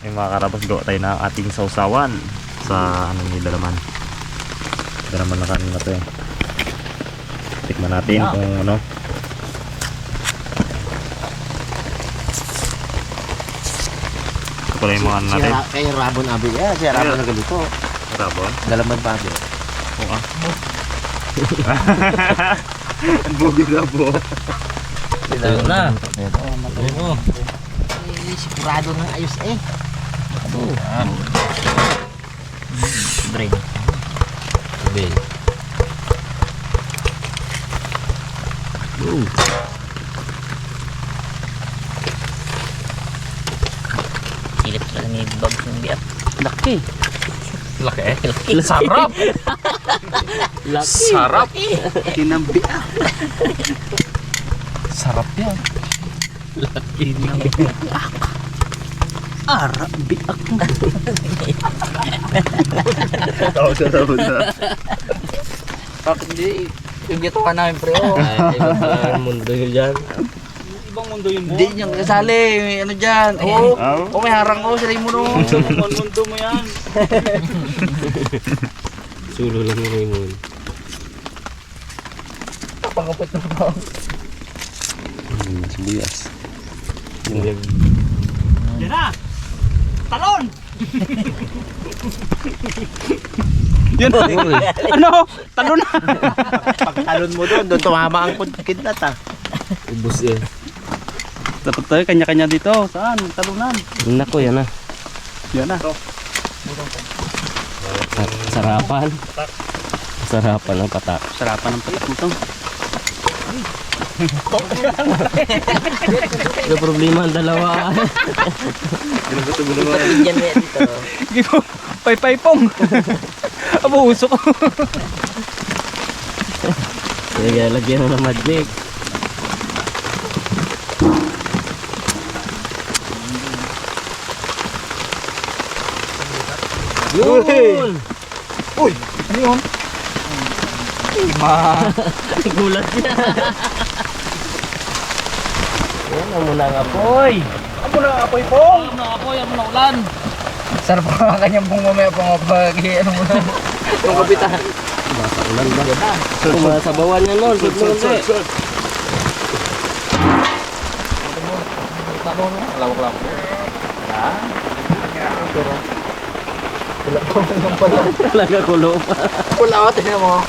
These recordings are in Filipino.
Yung mga karabas, gawa tayo ng ating sausawan sa ano nila naman. Dalaman na kanin na to eh. Tikman natin kung ano. Ito pala yung mga ano natin. Kaya rabon abi. Siya rabon na ganito. Rabon? Dalaman pa abi. Oo ah. Bugi rabo. Ito na. Oo. Sigurado ng ayos eh. Drain. Drain. Silip lang ni Bugs ng biyak. Laki. Laki eh. Sarap. Laki. Sarap. Kinambi ah. Sarap yan. Laki ng biyak. Ara biak. Tawa sa tawa na. Bakit di? Yung gitawa namin pre. Ay, ibang mundo yun dyan. Ibang mundo yun mo. Hindi niyang kasali. May ano dyan. Oo. May harang ko. Sila mo nun. Ibang mundo mo yan. Sulo lang yung Raymond. Pangapit na ba? Sibuyas. Yan na! Talon! Yun. Ano? Talon na! Pagtalon mo doon tumama ang kidlat ah. Ubus eh. Dapat tayo kanya-kanya dito. Saan? Talunan. Nako yan ah. Yan na. Sarapan. Sarapan ng patak. Sarapan ng patak nito. Yung problema ang dalawa. Diyan na dito. Gibo. Pay-pay-pong. Abo usok. Lagyan na ng magic. Yun! Uy! Ano yun? Gulat niya. Yan ang muna ang apoy. Amo na apoy pong! Amo na apoy, amo na ulan. Sarap pa kanyang pong mamaya pang pag ano mo na. Yung kapitan. Basta ulan ba? Kung masabawan niya nun. Sud. Lawak-lawak. Talaga kulo pa. Kulo pa, tingnan mo.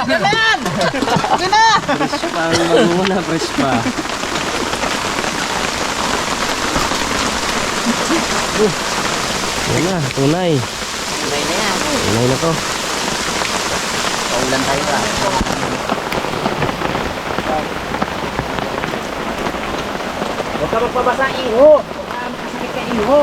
Ganyan! Okay na! Fresh pa, magmuna fresh pa. Yan na, tunay. Tunay na yan. Tunay na to. Paulan tayo ba? Huwag ka magpabasa iho. Huwag ka makasakit ka iho.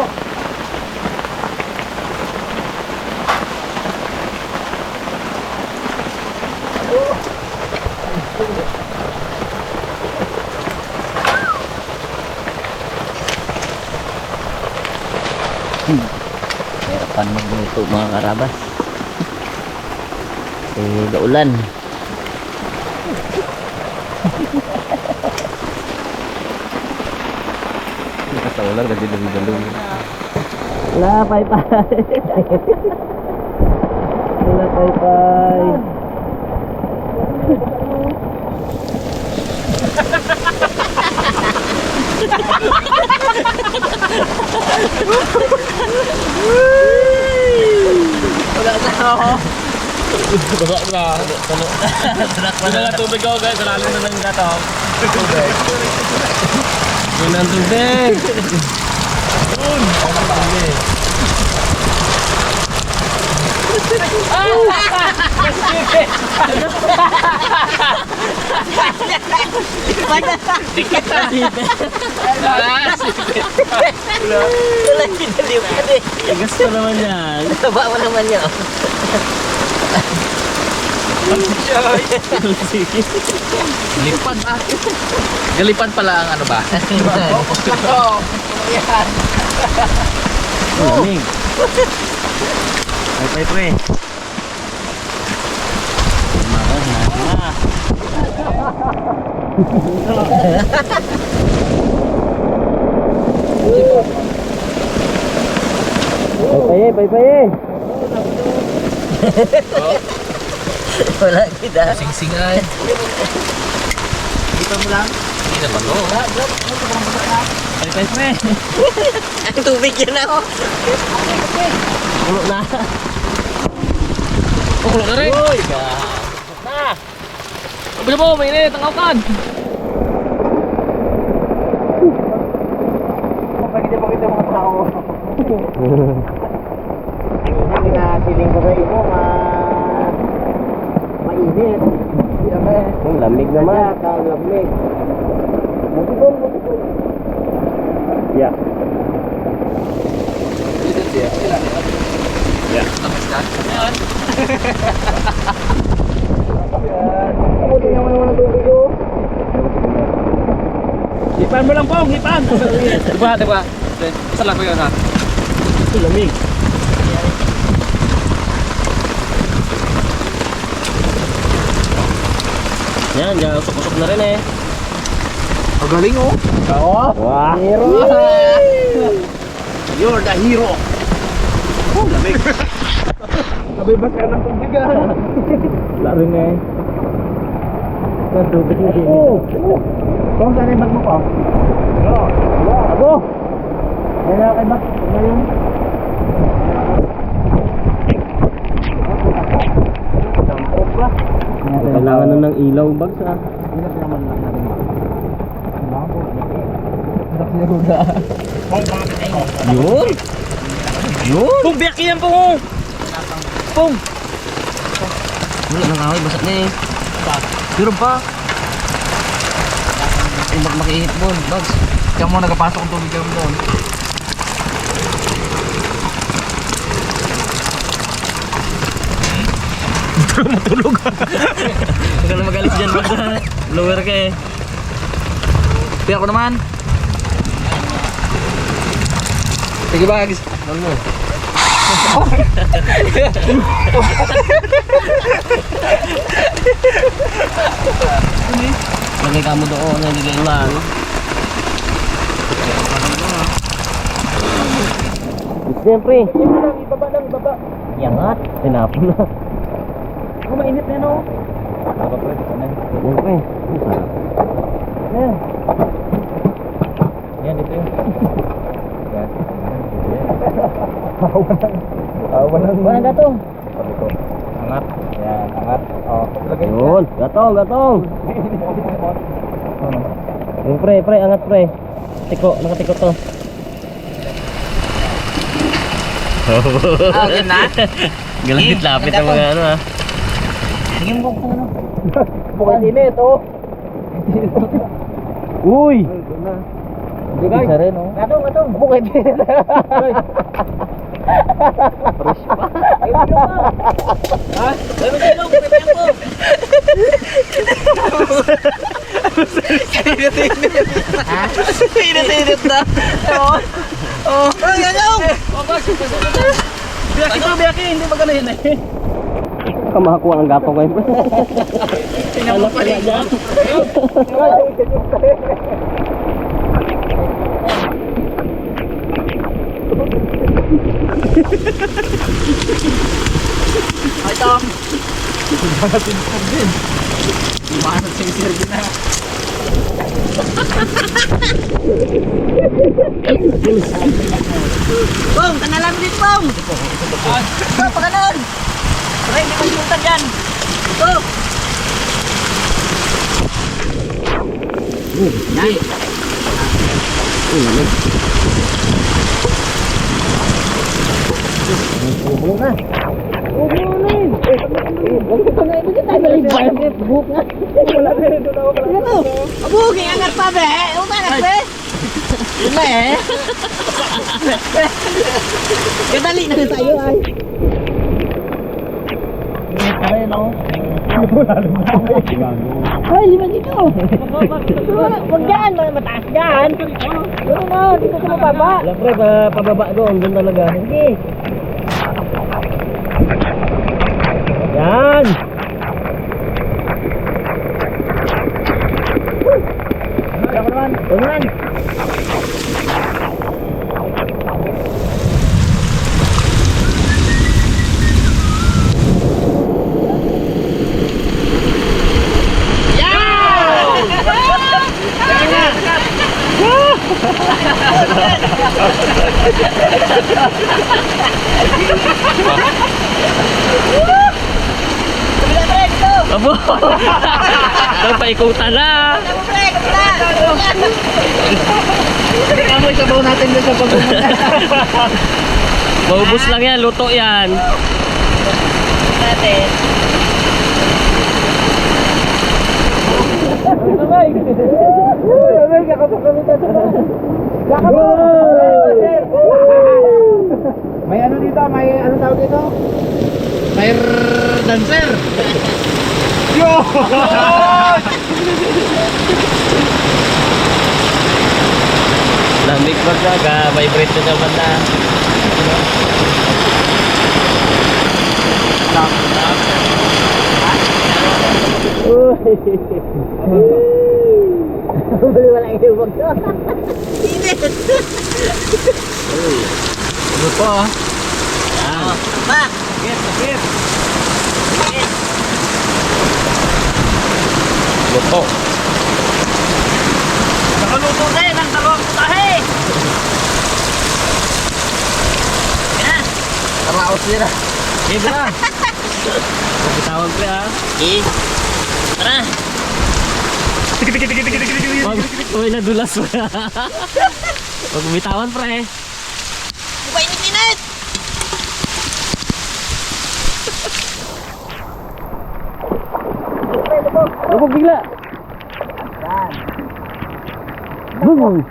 Hirapan magluto mga karabas. Daulan. Kaulan kasi dumi-dumi. Wala, pay-pay. Wala, pay-pay. Wala na ako. Baba na. Wala na tubig ako guys. Lalo na lang gato. Yun ang tubig. Dikit na. Wala kinaliw ka din. Tigas pa naman yan. Taba mo naman yun. Lipad ah. Galipad pala ang ano ba? Oo. Yan. Lamig. Ay, pre. Makas na. pay. Wala kita. Sing-singay. Dito mo lang. Hindi naman to. Pay, pre. Ang tubig yan ako. Pulo na. Kulo na rin. Uy, Na. Abila mo, mainit. Ang aukan. Pakita mga tao. Hindi na siling ko sa imo, mainit. ang lamig naman. Kalamig. Yeah. Ako din naman naman ang tubig ko. Hipan mo lang, Pong. Hipan. Diba? Isa lang ko yun, ha? Lamig. Yan, dyan, usok-usok na rin eh. Magaling oh. Wah. Hero. You're the hero. Oh, lamig. Sabi ba ka ng tubig ah? Laro nga eh. Ang tubig na din. Kung saan yung bag mo pa? Abo! Ayun na kay bag. Ngayon. Tampok ba? Kailangan na ng ilaw bags ah. Hirap naman lang natin. Yun! Yun! Pong, biyak yan, Pong. Pong. Wala nang away, basat na eh. Pero pa. Ibag makihit mo, bags. Diyan mo nagpasok ang tubig mo doon. Huwag ka na magalis dyan, bags ha. Lower ka eh. Piyak ko naman. Sige bags. Ano mo? Lagay ka mo doon, nalagay lang. Siyempre. Ibaba. Yangat. Tinapon na. Oh, mainit na no. Siyempre. Ang sarap. Ayan. Yan, dito yun. Walang gatong. Angat. Yan, angat. Oh, yun. Gatong. Yung pre, angat pre. Tiko, nakatiko to. Okay na? Galapit-lapit ang mga ano ha. Tingin mo kung ano. Bukay init oh. Uy! Isa rin oh. Gatong. Bukay init. Fresh pa. Ha? Ayun dito, pipiyak ko. Init na. Oh, ganyan. Biyaki. Hindi ba ganahin eh? Kamakuha ang gatong kayo. Tingnan mo pala dyan. Ay, Tom. Imanat si Sir na. Bong, tanalan din, Bong. Ito, pagkanon. Para hindi malimutan yan. Ito. Yan. Ubo na. Abu, angat pa be. Umangat be. Yun na eh. Kadali na tayo ay. Ay, lima dito. Huwag dyan, mataas dyan. Yun na, dito sa mababa. Alam pre, pababa doon talaga. Hindi. Yan! Kabila pre, dito! Abo! Nagpaikutan na! Ano pre, kabila! Tingnan mo, isabaw natin doon sa pagkumunta. Maubos lang yan, luto yan. Natin. May ano dito, may ano tawag dito? Fire dancer. Lamig ba ka? Vibrate na naman na. Wala yung hibag ko. Init! Ano po ah? Ma! Luto. Nakaluto din ang dalawang putahe! Yan! Taraos nila. Sige na. Pagkatawag ko ah. Eh! Tara! Uy, nadulas mo. Huwag bitawan pre. Buka init-init! Lubog bigla. Bumong.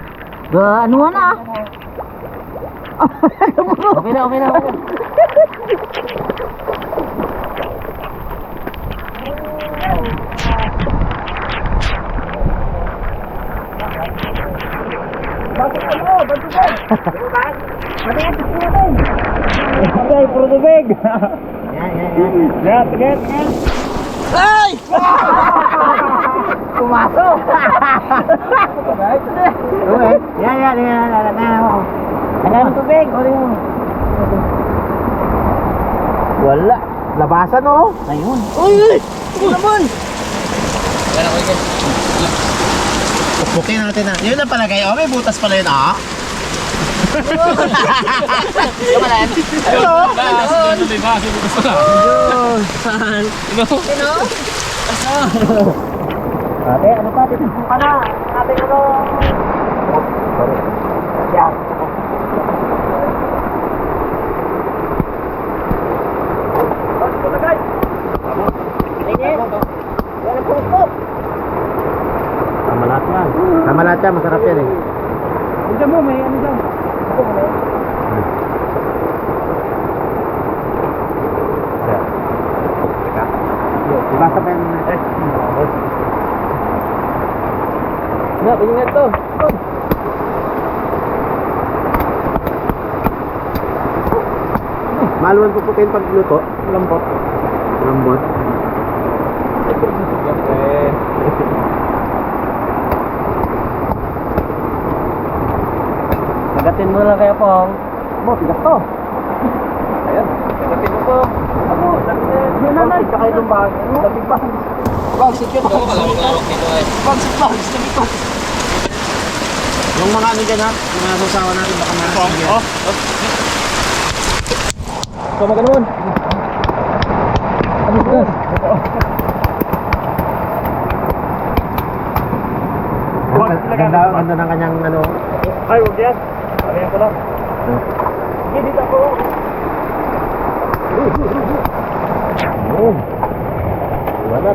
Ano na? Okay na, okay na. Okay na. Okay, puro tubig. Yan. Ay! Pumasok! Yan. Ano ang tubig? Wala. Labasan oh. Ayun. Uy! Ano naman? Pupukin natin na. Yun na palagay. Oh, may butas pala yun ah. Kamalan? Saan? Sino? Ate, ano pa? Titignan ka na. Ate, ano? Yan. Tamalat yan, masarap yan eh. Diyan mo, may ano dyan. Basta pa yan. Na, pingingat to. Maluan po kayo pag luto. Lambot. Tagatin mo lang kaya pong. Mo, tigas to. Ayan, tagatin mo po. Ako, tagatin. Yun na lang. Saka itong bag. Lamig ba? Bag, sikyo. Bag, sikyo. Yung mga ano dyan ha, yung mga susawa natin baka marasig yan. So maganoon. Ano ba? Ganda ng kanyang ano. Ay, huwag yan. Alayan ko lang. Sige, dito ako.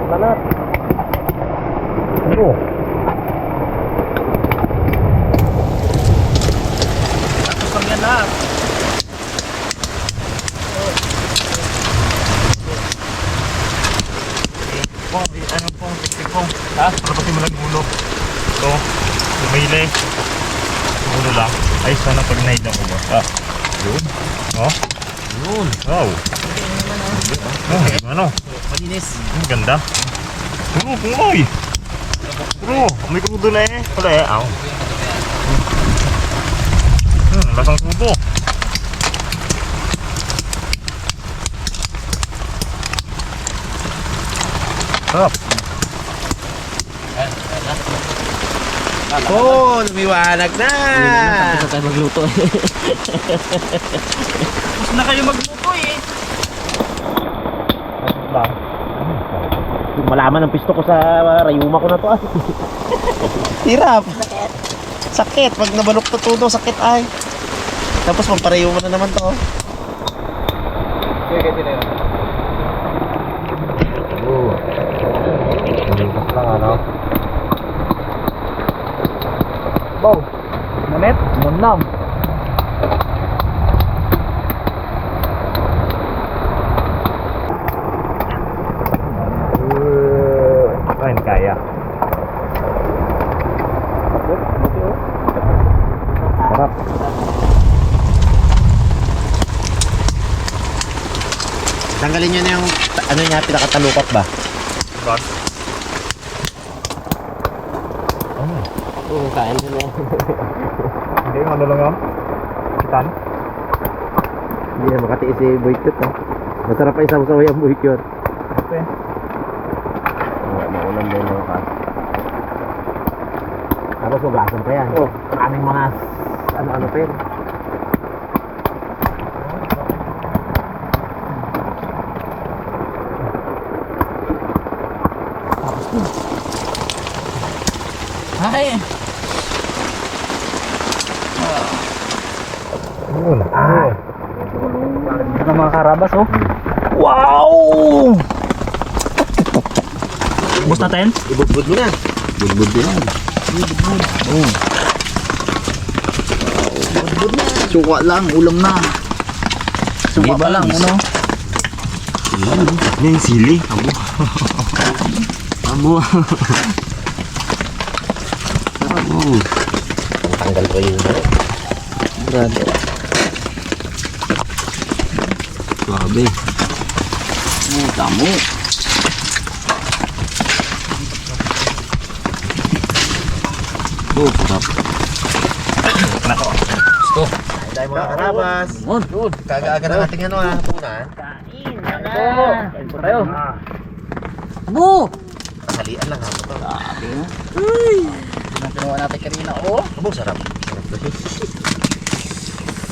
Banat. Ano? Tapos lang yan lahat. Ano pong tiktik pong? Ha? Para pati malagulo. Ito, lumili. Ulo lang. Ay, sana pag naid ako ba? Yun. Oh? Yun. Wow. Ano? Malinis. Ang ganda. Pumoy. May krudo na eh. Wala eh. Aw. Lasang krudo. Sarap. Oh, lumiwanag na! Tapos tayo magluto eh. Tapos na kayo magbukoy eh. Ba? Malaman ang pisto ko sa rayuma ko na to. Hirap. Sakit. Pag nabalok to todo, sakit ay. Tapos magparayuma na naman to. Sige, sila yun. Lipas lang ano. Bow. Nanit? Namnam. Ayun, kaya. Sarap. Tanggalin nyo na yung ano niya, pinakatalukot ba? Bas. Oo, kain sila. Hindi, yung ano lang yan. Kitan. Hindi na makatiis si Boycott ha. Masarap pa isang saway ang Boycott. Okay. Maulan din yung kas. Tapos hugasan pa yan. Oh. Maraming mga ano-ano pa yun. Ay! Yun. Ano mga karabas oh? Wow! Bus natin? Ibudbud mo na. Budbud mo yan. Suka lang, ulam na. Suka pa lang, ano? Yan yung sili. Abo. Amo. Tanggal ko yun. Grabe. Grabe. Damo. Oh, sarap. Nako. Gusto. Dahil mga karabas. Yun. Kaga-aga na ating ano ha, tunan. Kain na na. Kain po tayo. Abo! Salian lang ha. Grabe na. Uy! Ang kinuha natin kanina oh. Abo, sarap. Sarap kasi.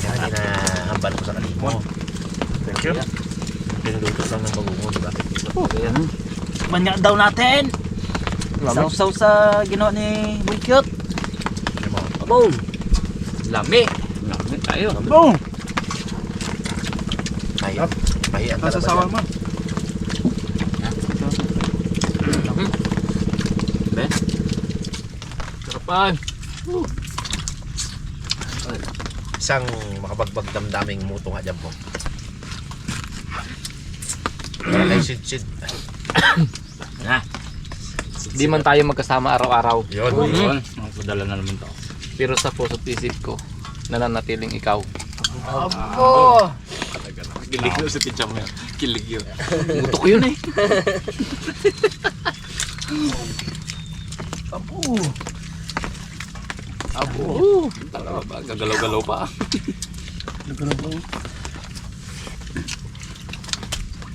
Yan, hindi na hambal ko sa kalimo. Thank you. Pinuluto lang ng bagungo, diba? Ayan. Manya daw natin. Sausaw sa ginawa ni Boycott. Abo! Lami. Lami tayo. Boom! Mahiyap. Mahiyap talaga. Nasasawa mo. Ben. Sarapan. Isang makabagbag damdaming muto nga dyan po. Para kay sid-sid. Di man tayo magkasama araw-araw. Yun. Yun. Magpadala na naman to. Pero sa puso't isip ko, nananatiling ikaw. Abo! Kilig yun sa pitcham mo yun. Kilig yun. Muto ko yun eh. Abo! Abo. Talaga ba? Gagalaw-galaw pa. Lugo-lugo.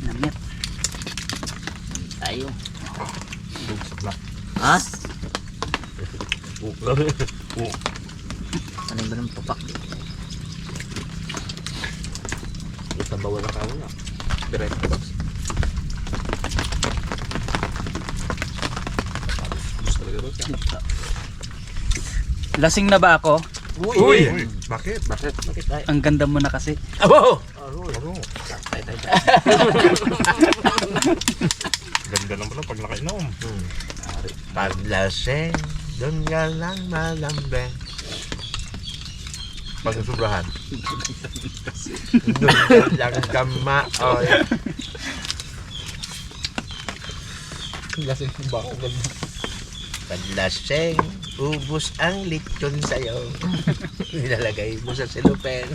Namit. Tayo. Ha? Ano ba ng papak? Isang bawal na kayo na. Diretso box. Lasing na ba ako? Uy! Bakit? Bakit? Ang ganda mo na kasi. Abo! Ganda lang pala pag nakainom. Paglaseng, doon ka lang malambeng. Pagsusubrahan. Doon ka lang kamaoy. Lasing ba ako? Paglaseng, ubus ang lechon sa'yo. Nilalagay mo sa silupen.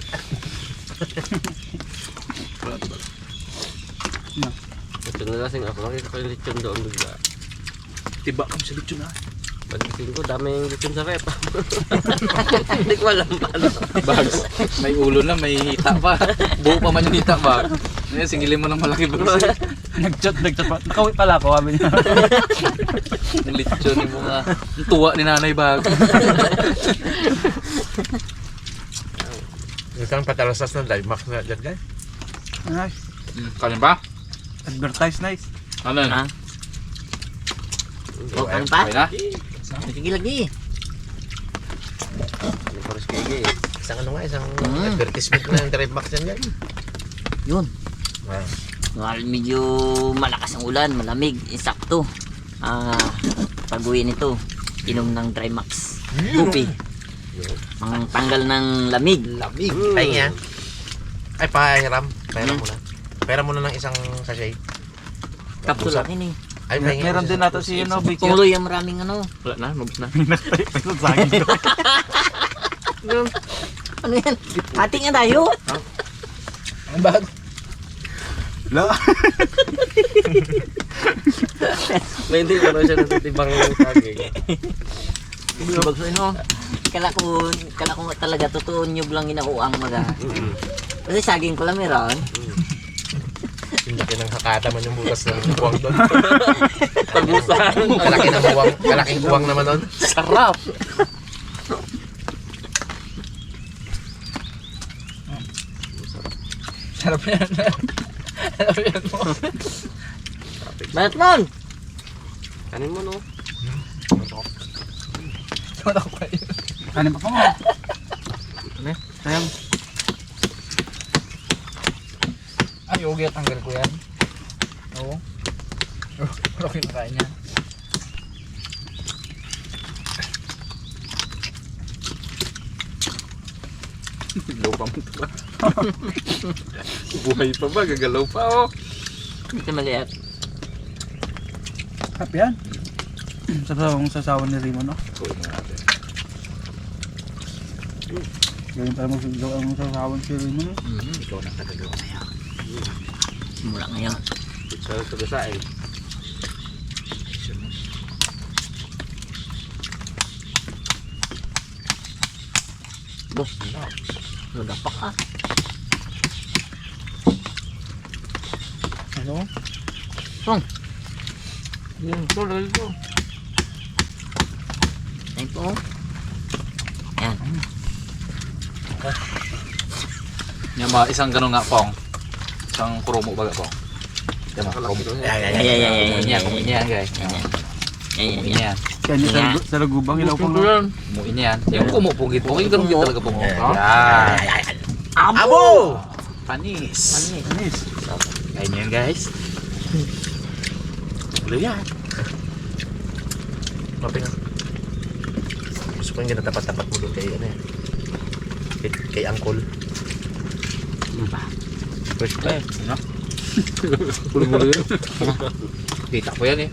Ito na lasing ako. Nakita ko yung lechon doon bigla. Tiba kami sa lechon ha. Pagdating ko, daming lechon sa rep. Hindi ko alam paano. Bags. May ulo na, may hita pa. Buo pa man yung hita, bag. Ngayon, singilin mo ng malaki bags. Nag-chat pa. Nakawit pala ako, sabi niya. Yung lechon, yung mga yung tuwa ni nanay, bag. Isang patalasas ng live max na dyan guys. Nice. Kanin ba? Advertise nice. Kanin. Ha? O, kanin pa? Okay na? Sige lagi. Pares kayo eh. Isang ano nga, isang Mm. advertisement na yung drive max dyan guys. Yun. Wow. Medyo malakas ang ulan, malamig, insakto. Pag-uwi nito, inom ng Trimax. Bupi. Ang tanggal ng lamig. Lamig. Pahinga. Ay, pahiram. Pera muna. Pera muna ng isang sachet. Kapsula kin eh. Ay, pahinga. Meron din nato si ano, Vicky. Tuloy ang maraming ano. Wala na, mabos na. Saging ko. Ano yan? Ating nga tayo. Ang bag. La. May hindi ko siya natitibang saging. Bagso no. Kala ko nga talaga totoo nyug lang ginauang maga. Kasi saging ko lang meron. Yung laki ng hakata man yung bukas ng buwang doon. Tagusan. Kalaki ng buwang. Kalaking buwang naman doon. Sarap. Sarap yan. Sarap yan mo. Ba't nun? Kanin mo no? Ano pa mo? Sayang. Ay, okay, tanggal ko yan. Oo. Okay na kain yan. Galaw pa mo ito ba? Buhay pa ba? Gagalaw pa oh. Ito maliit. Happy yan. Sasawan ni Rimo, no? Kuhin na natin. Gawin para magsigaw ang sasawan si Rimo, no? Ikaw na tagagawa na yan. Simula ngayon. Sa tugasain. Boss. Nagapak ah. Ano? Yan, tolol to. Ayun po. Ayan. Yan ba, isang ganun nga pong. Isang promo baga pong. Yan ba, promo. Ayan. Kumuin yan guys. Kumuin yan. Kaya niya Yeah. sa lagubang ilaw pang Kumuin yan. Yung kumupugit. Okay, ganun din talaga pong. Yan. Abo! Panis. Anis. Ayun yan guys. Ulo yan. Mapinga. Gusto ko yung ginatapat-tapat mo doon kay ano yan. Kay Angkol. Fresh pa eh. Ano? Puro-puro yun. Kita ko yan eh.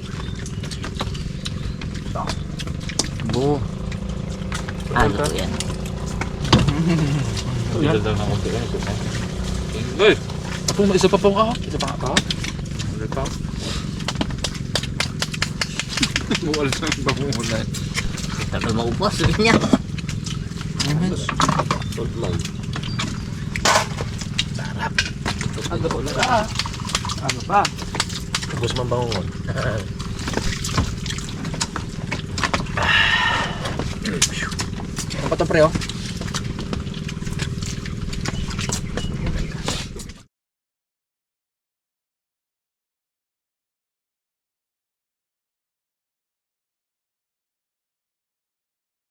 Bu. Ano po yan? Dito daw na konti yan. Guys! Apong may isa pa pong ako. Isa pa nga pa. Ulit pa. Buwal sa pamumulan. Tagal maubos. Sabi niya. Tolol. Sarap. Ano pa? Ubus man bangungon. Ang pato pre oh.